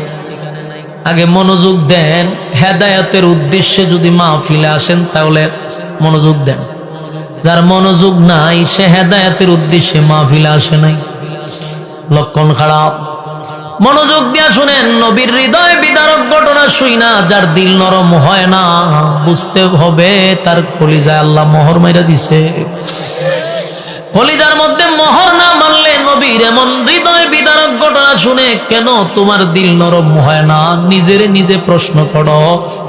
Speaker 1: আগে মনোযোগ দেন, হেদায়েতের উদ্দেশ্যে যদি মাহফিলে আসেন তাহলে মনোযোগ দেন। যার মনোযোগ নাই সে হেদায়েতের উদ্দেশ্যে মাহফিলে আসে নাই, লক্ষণ খারাপ। মনোযোগ দিয়া শুনেন, নবীর হৃদয় বিদারক ঘটনা শুইনা যার দিল নরম হয় না, বুঝতে হবে তার কলিজায় আল্লাহ মোহর মাইরা দিছে। কলিজার মধ্যে মোহর না মারলে নবীর এমন হৃদয় বিদারক ঘটনা শুনে কেন তোমার দিল নরম হয় না? নিজের নিজে প্রশ্ন করো,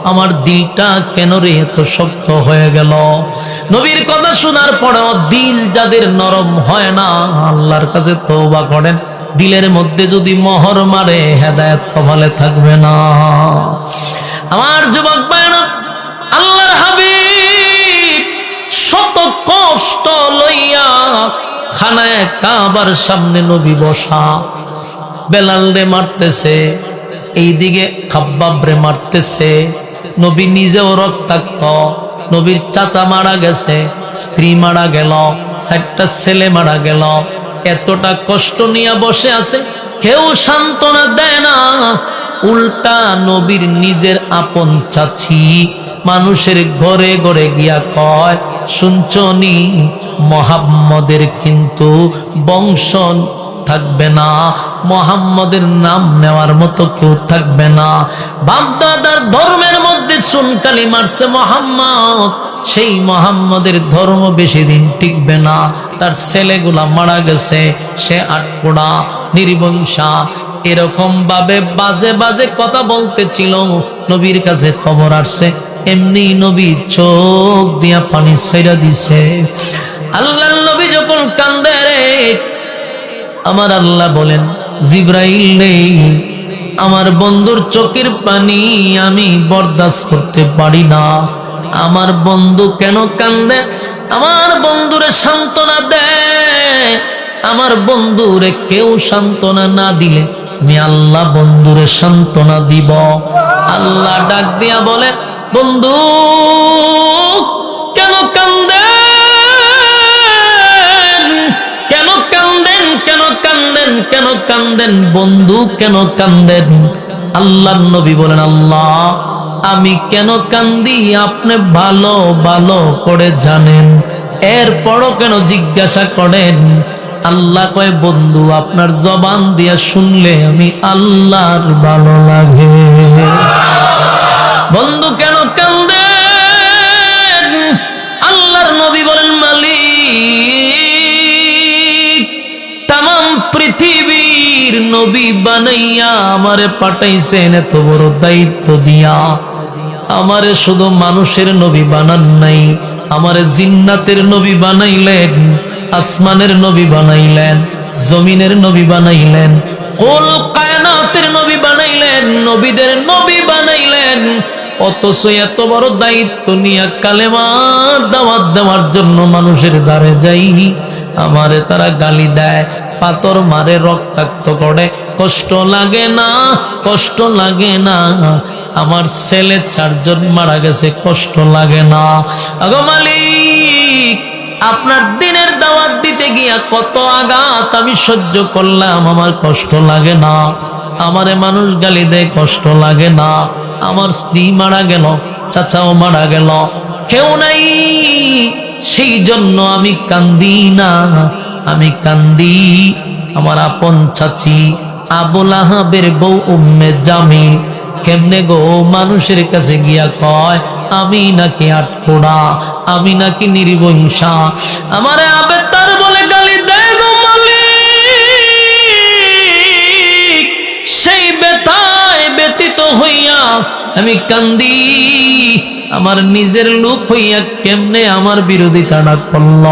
Speaker 1: আমার দিলটা কেন রে এত শক্ত হয়ে গেল? নবীর কথা শোনার পরেও দিল যাদের নরম হয় না, আল্লাহর কাছে তওবা করেন। দিলের মধ্যে যদি মোহর মারে হেদায়েত কপালে থাকবে না। আমার যুবক ভাইরা, আল্লাহর হাবিব শত কষ্ট লইয়া খানায় কাবার সামনে নবী বসা, বেলাল রে মারতেছে, এইদিকে খাব্বাব রে মারতেছে। নবী নিজেও রক্তাক্ত, নবীর চাচা মারা গেছে, স্ত্রী মারা গেল, 4টা ছেলে মারা গেল। এতটা কষ্ট নিয়ে বসে আছে, কেউ সান্ত্বনা দেয় না। উল্টা নবীর নিজের আপন চাচি মানুষের ঘরে ঘরে গিয়া কয়, শুনছনি মুহাম্মদের কিন্তু বংশ থাকবে না, মুহাম্মদের নাম নেওয়ার মতো কেউ থাকবে না। বাপদাদার ধর্মের মধ্যে চুনকালি মারছে মুহাম্মদ, সেই মুহাম্মদের ধর্ম বেশি দিন টিকবে না। তার ছেলেগুলা মারা গেছে, সে আটপোড়া নির্বংশা এরকম ভাবে বাজে বাজে কথা বলতেছিল। নবীর কাছে খবর আসছে, এমনি নবী চোখ দিয়া পানি ছেড়ে দিছে। আল্লাহর নবী যখন কান্দে রে, আমার আল্লাহ বলেন, জিব্রাইল রে, আমার বন্ধুর চোখের পানি আমি বরদাস্ত করতে পারি না। আমার বন্ধু কেন কান্দে? আমার বন্ধুরে সান্ত্বনা দে। আমার বন্ধুরে কেউ সান্ত্বনা না দিলে আমি আল্লাহ বন্ধুরে সান্ত্বনা দিব। আল্লাহ ডাক দিয়া বলে, বন্ধু কেন কান্দেন? কেন কান্দেন? কেন কান্দেন? কেন কান্দেন? বন্ধু কেন কান্দেন? আল্লাহর নবী বলেন, আল্লাহ আমি কেন কান্দি আপনি ভালো ভালো করে জানেন, এরপরও কেন জিজ্ঞাসা করেন? আল্লাহ কয়, বন্ধু আপনার জবান দিয়া শুনলে আমি আল্লাহর ভালো লাগে। বন্ধু কেন কান্দেন? আল্লাহর নবী বলেন, মালিক তামাম পৃথিবীর নবী বানাইয়া আমারে পাঠাইছেন এত বড় দায়িত্ব দিয়া। আমারে শুধু মানুষের নবী বানান নাই, আমারে জিন্নাতের নবী বানাইলেন, আসমানের নবী বানাইলেন, জমিনের নবী বানাইলেন, কুল কায়নাতের নবী বানাইলেন, নবীদের নবী বানাইলেন। অথচ এত বড় দায়িত্ব নিয়ে কালেমার দাওয়াত দেওয়ার জন্য মানুষের দ্বারে যাই, আমারে তারা গালি দেয়, পাথর মারে, রক্তাক্ত করে। কষ্ট লাগে না? কষ্ট লাগে না? আমার ছেলে 4 জন মারা গেছে, কষ্ট লাগে না? আগো মালিক, আপনার দিনের দাওয়াত দিতে গিয়া কত আঘাত আমি সহ্য করলাম, আমার কষ্ট লাগে না? আমারে মানুষ গালি দেয়, কষ্ট লাগে না? আমার স্ত্রী মারা গেল, চাচাও মারা গেল, কেউ নাই, সেই জন্য আমি কান্দি না? আমি কান্দি আমার আপন চাচি আবুল আহাবের বউ উম্মে জামিল কেমনে গো মানুষের কাছে গিয়া কয় আমি নাকি আটপোড়া, আমি নাকি নির্বংশা, আমারে আবে তার বলে গালি দেয় গো মালিক। সেই ব্যথায় ব্যতীত হইয়া আমি কান্দি, আমার নিজের লোক হইয়া কেমনে আমার বিরোধিতাটা করল।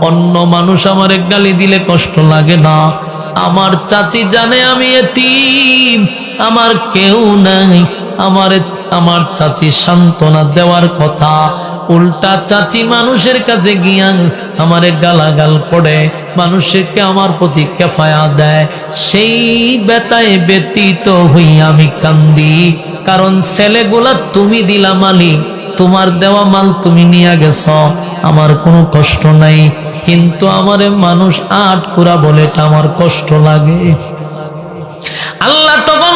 Speaker 1: অন্য মানুষ আমারে গালি দিলে কষ্ট লাগে না, আমার চাচি জানে আমি এতিম, আমার কেউ নাই, আমার চাচি সান্ত্বনা দেওয়ার কথা, উল্টা চাচি মানুষের কাছে গিয়া আমারে গালাগাল করে, মানুষকে আমার প্রতি কেফায়া দেয়। সেই ব্যথায় ব্যতীত হইয়া আমি কান্দি, কারণ ছেলেগুলা তুমি দিলা মালিক, তোমার দেওয়া মাল তুমি নিয়ে গেছ, আমার কোনো কষ্ট নাই, কিন্তু আমারে মানুষ আটকুরা বলে এটা আমার কষ্ট লাগে। আল্লাহ তখন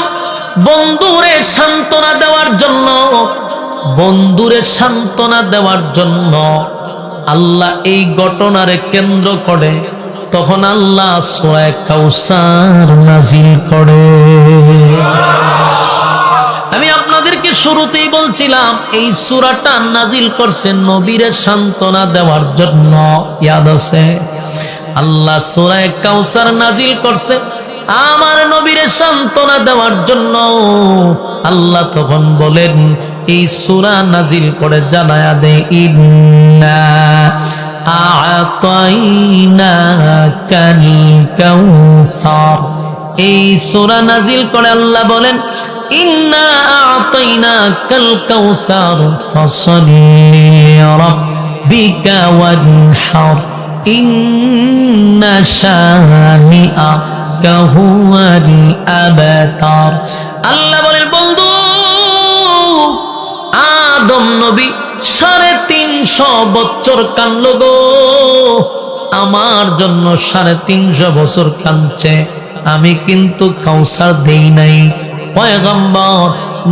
Speaker 1: বন্ধুরে সান্ত্বনা দেওয়ার জন্য, বন্ধুরে সান্ত্বনা দেওয়ার জন্য আল্লাহ এই ঘটনারে কেন্দ্র করে তখন আল্লাহ সূরা কাউসার নাজিল করে। আমি আপনাদেরকে শুরুতেই বলছিলাম এই সূরাটা নাজিল করছেন নবীরে সান্ত্বনা দেওয়ার জন্য, ইয়াদ আছে? আল্লাহ সূরা কাউসার নাজিল করছে আমার নবীরে সান্ত্বনা দেওয়ার জন্য। আল্লাহ তখন বলেন এই সূরা নাজিল করে জানায়া দে, ইন্না আ'তাইনাকাল কাউসার। এই সূরা নাজিল করে আল্লাহ বলেন ইন্না আ'তাইনাকাল কাউসার ফাসাল্লি লিরাব্বিকা ওয়ানহার ইন্না শানিআকা হুয়াল আবতার। আল্লাহ বলেন বন্ধু আদম নবী 350 বছর কাঁদল গো, আমার জন্য 350 বছর কাঁদছে, আমি কিন্তু কাউসার দেই নাই। পয়গম্বর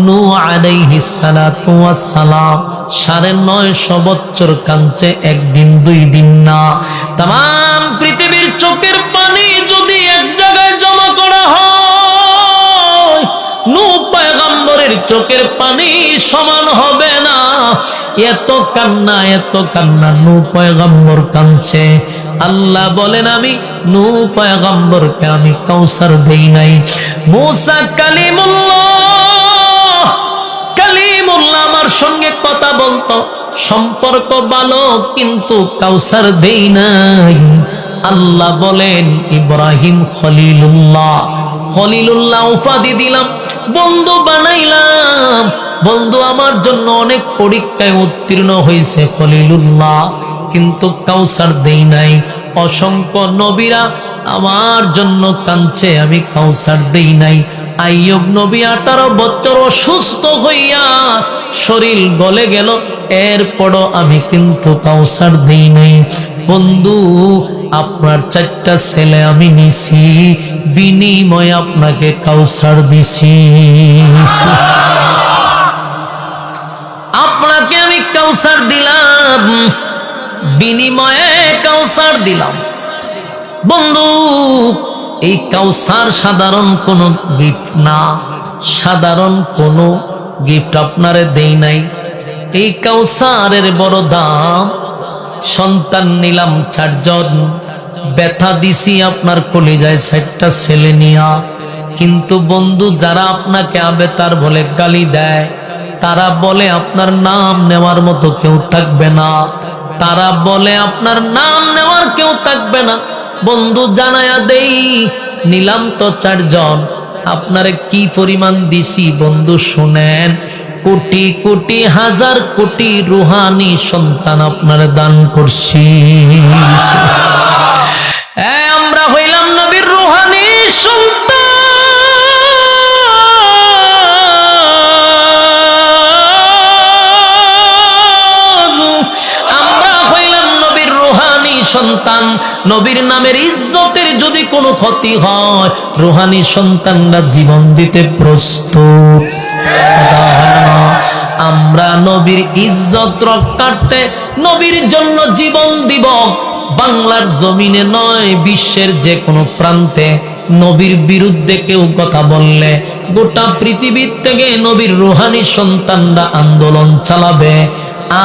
Speaker 1: নূহ আলাইহিস সালাতু ওয়াস সালাম 950 বছর কাঁদছে, একদিন 2 দিন না। তাম পৃথিবীর চোখের পানি যদি এক জায়গায় জমা করা হয়, নূহ পয়গম্বরের চোখের পানি সমান হবে না। এত কান্না নূহ পয়গম্বর কাঁদছে। আল্লাহ বলেন, আমি নূহ পয়গম্বরকে আমি কাউসার দেই নাই। মূসা কালিমুল্লাহ আমার সঙ্গে কথা বলতো, সম্পর্ক ভালো, কিন্তু কাউসার দেই নাই। আল্লাহ বলেন, ইব্রাহিম খলিলুল্লাহ উপাধি দিলাম, বন্ধু বানাইলাম। বন্ধু আমার জন্য অনেক পরীক্ষায় উত্তীর্ণ হয়েছে খলিলুল্লাহ, কিন্তু কাউসার দেই নাই। অসংখ্য নবীরা আমার জন্য কাঁদছে, আমি কাউসার দেই নাই। আইয়ুব নবী 18 বছর অসুস্থ হইয়া শরীর গলে গেল, এরপরও আমি কিন্তু কাউসার দেই নাই। বন্ধু, আপনার 4টা ছেলে আমি নিছি, বিনিময়ে আপনাকে কাউসার দিছি। আপনাকে আমি কাউসার দিলাম, বিনিময়ে কাউসার দিলাম। বন্ধু, এই কাউসার সাধারণ কোনো গিফট না, সাধারণ কোনো গিফট আপনারে দেই নাই। এই কাউসারের বড় দাম। সন্তান নিলাম 4 জন, ব্যথা দিছি আপনার কলিজায় 4টা ছেলে নিয়া। কিন্তু বন্ধু, যারা আপনাকে আবেতার বলে গালি দেয়, তারা বলে আপনার নাম নেওয়ার মতো কেউ থাকবে না, তারা বলে আপনার নাম নেওয়ার কেউ থাকবে না। বন্ধু, জানায়া দেই, নিলাম তো 4 জন, আপনারে কি পরিমাণ দিছি বন্ধু শুনেন। কোটি কোটি হাজার কোটি রুহানি সন্তান আপনার দান করছি। আমরা হইলাম নবীর রুহানি সন্তান, আমরা হইলাম নবীর রুহানি সন্তান। নবীর নামের ইজ্জতের যদি কোনো ক্ষতি হয়, রুহানি সন্তানরা জীবন দিতে প্রস্তুত। আমরা নবীর ইজ্জত রক্ষার্থে নবীর জন্য জীবন দিব। বাংলার জমিনে নয়, বিশ্বের যে কোনো প্রান্তে নবীর বিরুদ্ধে কেউ কথা বললে গোটা পৃথিবীর থেকে নবীর রুহানি সন্তানরা আন্দোলন চালাবে।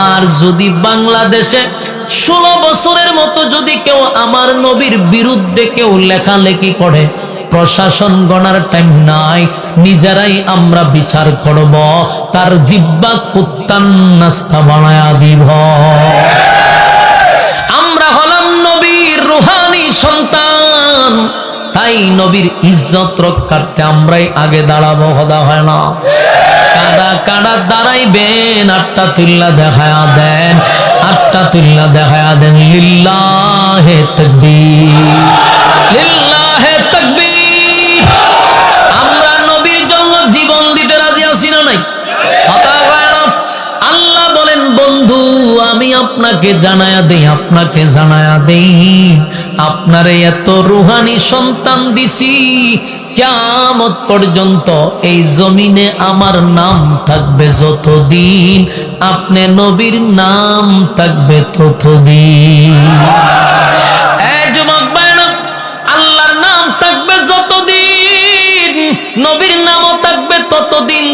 Speaker 1: আর যদি বাংলাদেশে 16 বছরের মতো যদি কেউ আমার নবীর বিরুদ্ধে কেউ লেখালেখি করে, প্রশাসন গণার টাইম নাই, নিজেরাই আমরা বিচার করব, তার জিহ্বা কুত্তার নাস্তা বানায়া দিব। আমরা হলাম নবীর রুহানি সন্তান, তাই নবীর ইজ্জত রক্ষার্থে আমরাই আগে দাঁড়াবো, হদা হয় না। কারা দাঁড়াইবেন? 8টা তুল্লা দেখায়া দেন, 8টা তুল্লা দেখায়া দেন। লিল্লাহে তাকবীর, লিল্লাহে তাকবীর। আমরা নবীর জন্য জীবন দিতে রাজি আছি না নাই? কথা হয় না? আল্লাহ বলেন, বন্ধু আমি আপনাকে জানায়া দেই, আপনাকে জানায়া দেই, আপনারে এত রুহানি সন্তান দিছি, কিয়ামত পর্যন্ত এই জমিনে আমার নাম থাকবে যতদিন, আপনি নবীর নাম থাকবে ততদিন। এই যুবক ভাইরা, আল্লাহর নাম থাকবে যতদিন, নবীর নামও থাকবে ততদিন।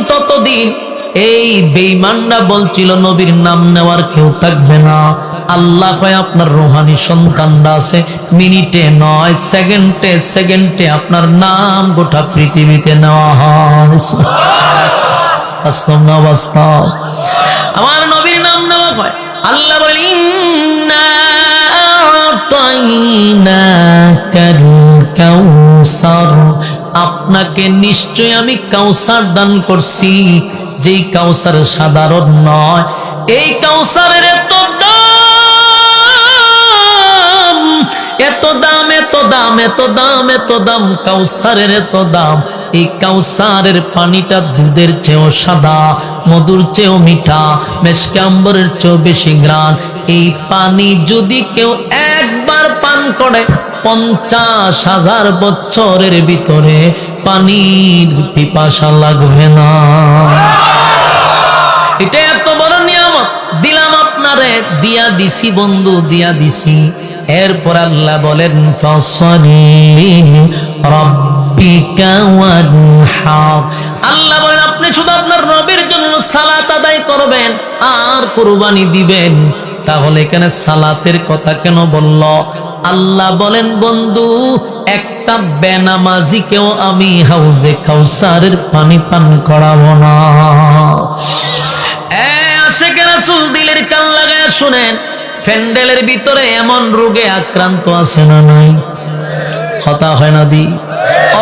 Speaker 1: এই বেঈমানরা বলছিল নবীর নাম নেওয়ার কেউ থাকবে না। আল্লাহ কয় আপনার রুহানি সন্তানরা আছে, মিনিটে নয় সেকেন্ডে আপনার নাম গোটা পৃথিবীতে নেওয়া হয়। বাস্তব না বাস্তব? আমার নবীর নাম নেওয়া হয়। আল্লাহ বলেন, ইন্না আতাইনাকাল কাউসার, আপনাকে নিশ্চয় আমি কাউসার দান করছি, যেই কাউসার সাধারণ নয়। এই কাউসারের এত দাম, এত দাম, এত দাম, এত দাম, এত দাম, কাউসারের এত দাম। এই কাউসারের পানিটা দুধের চেয়েও সাদা, মধুর চেয়েও মিঠা, মেশকে আম্বরের চেয়েও বেশি গ্রান। এই পানি যদি কেউ একবার পান করে, 50,000 বছরের ভিতরে পানির পিপাসা লাগবে না। এটা এত বড় নিয়ামত। দিলাম আপনারে, দিয়া দিছি বন্ধু, দিয়া দিছি। এরপর আল্লাহ বলেন ফাসলি রাব্বিকা ওয়ানহার, আল্লাহ বলেন আপনি শুধু আপনার রবের জন্য সালাত আদায় করবেন আর কুরবানি দিবেন। তাহলে এখানে সালাতের কথা কেন বলল? আল্লাহ বলেন বন্ধু, একটা বেনামাজিকেও আমি হাউজে কাউসারের পানি পান করাবো না। আশিক রাসূল দিলের কান লাগায় শুনেন, প্যান্ডেলের ভিতরে এমন রোগে আক্রান্ত আছে না নাই? কথা হয় না দি?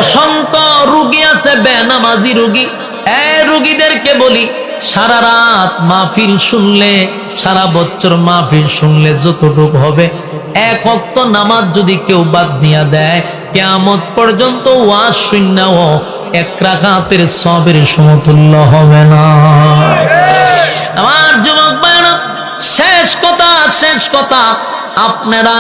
Speaker 1: অসংখ্য রোগী আছে, বেনামাজি রোগী। রোগীদেরকে বলি, সারা রাত মাহফিল শুনলে, সারা বছর মাহফিল শুনলে যতটুকু হবে, এক ওয়াক্ত নামাজ যদি কেউ বাদ দিয়া দেয়, কিয়ামত পর্যন্ত ওয়াজ শুননাও এক রাকাতের সওয়াবের সমতুল্য হবে না। আমার যুবক ভাইরা, শেষ কথা, আপনারা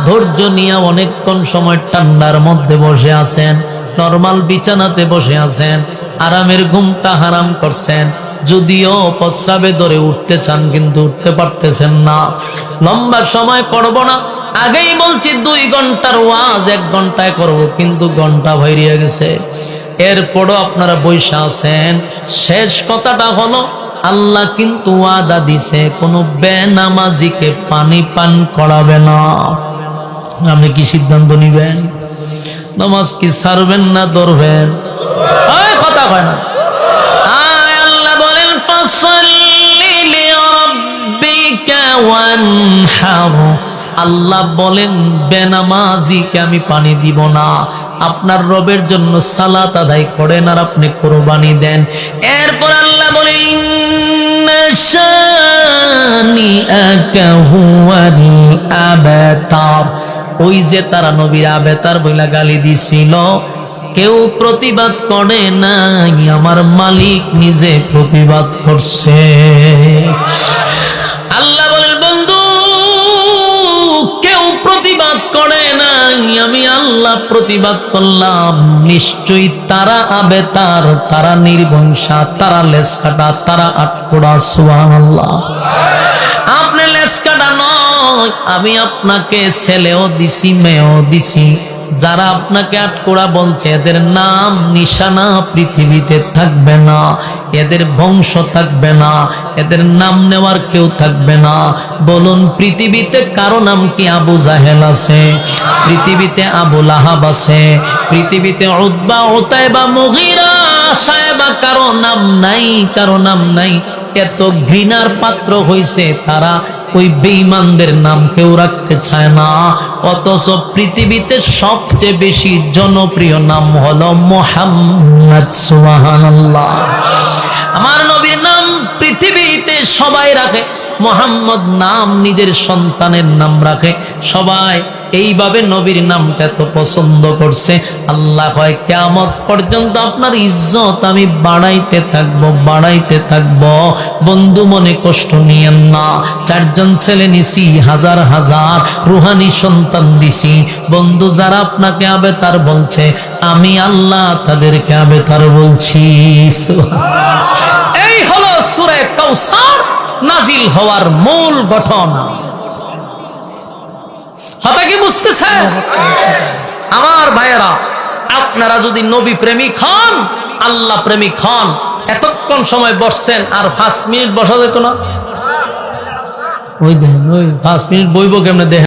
Speaker 1: ধৈর্য নিয়ে অনেকক্ষণ সময় ঠান্ডার মধ্যে বসে আছেন, নরমাল বিছানাতে বসে আছেন, আরামের ঘুমটা হারাম করছেন। যদিও প্রস্রাবে ধরে উঠতে চান কিন্তু উঠতে পারতেছেন না। লম্বা সময় করব না, আগেই বলছি 2 ঘন্টার ওয়াজ 1 ঘন্টায় করব, কিন্তু ঘন্টা ভরিয়ে গেছে। এরপরও আপনারা বৈশা আছেন। শেষ কথাটা হলো, আল্লাহ কিন্তু ওয়াদা দিছে কোনো বেনামাজিকে পানি পান করাবে না। আপনি কি সিদ্ধান্ত নিবেন? নামাজ কি ছাড়বেন না ধরবেন? কথা হয় না। আল্লাহ বলেন ফাসল্লি লিরাব্বিকা ওয়ানহার, আল্লাহ বলেন বেনামাজিকে আমি পানি দিব না। আপনার রবের জন্য সালাত আদায় করেন আর আপনি কুরবানি দেন। এরপর আল্লাহ বলেন ইন্না শানিআকা হুয়াল আবতার, ওই যে তারা নবীর আবেতার বইলা গালি দিছিল, কেউ প্রতিবাদ করে নাই, আমার মালিক নিজে প্রতিবাদ করছে। আল্লাহ বলেন বন্ধু, কেউ প্রতিবাদ করে নাই, আমি আল্লাহ প্রতিবাদ করলাম। নিশ্চয়ই তারা আবেতার, তারা নির্বংশা, তারা লেজ কাটা, তারা আটকোড়া। সুবহানাল্লাহ। আপনি লেজ কাটা নয়, আমি আপনাকে ছেলেও দিছি, মেয়েও দিছি। যারা আপনাকে আটকোড়া বলছে, এদের নাম নিশানা পৃথিবীতে থাকবে না, এদের বংশ থাকবে না, এদের নাম নেওয়ার কেউ থাকবে না। বলুন, পৃথিবীতে কারো নাম কি আবু জাহেল আছে? পৃথিবীতে আবু লাহাব আছে? পৃথিবীতে উতবা, উতাইবা, মুগীরা, সায়বা কারো নাম নাই? কারো নাম নাই। এত ঘৃণার পাত্র হইছে তারা, ওই বেঈমানদের নাম কেউ রাখতে চায় না। অথচ পৃথিবীতে সবচেয়ে বেশি জনপ্রিয় নাম হলো মুহাম্মদ। সুবহানাল্লাহ। আমার নবীর নাম পৃথিবীতে সবাই রাখে, মুহাম্মদ নাম নিজের সন্তানের নাম রাখে সবাই। এইভাবে নবীর নামটা এত পছন্দ করছে। আল্লাহ কয় কিয়ামত পর্যন্ত আপনার ইজ্জত আমি বাড়াইতে থাকবো, বাড়াইতে থাকবো। বন্ধু মনে কষ্ট নিয়েন না, 4 জন ছেলে নিছি, হাজার হাজার রুহানি সন্তান দিছি। বন্ধু, যারা আপনাকে আবেতার বলছে, আমি আল্লাহ তাদেরকে আবেতার বলছি। এই হলো সূরা কাউসার নাজিল হওয়ার মূল ঘটনা। কথা কি বুঝতেছেন আমার ভাইয়েরা? আপনারা যদি নবী প্রেমিক হন, আল্লাহ প্রেমিক হন, এতক্ষণ সময় বসছেন, আর 5 মিনিট বসা যেত না? ওই দেখেন, ওই 5 মিনিট বইব কেমনে দেখেন।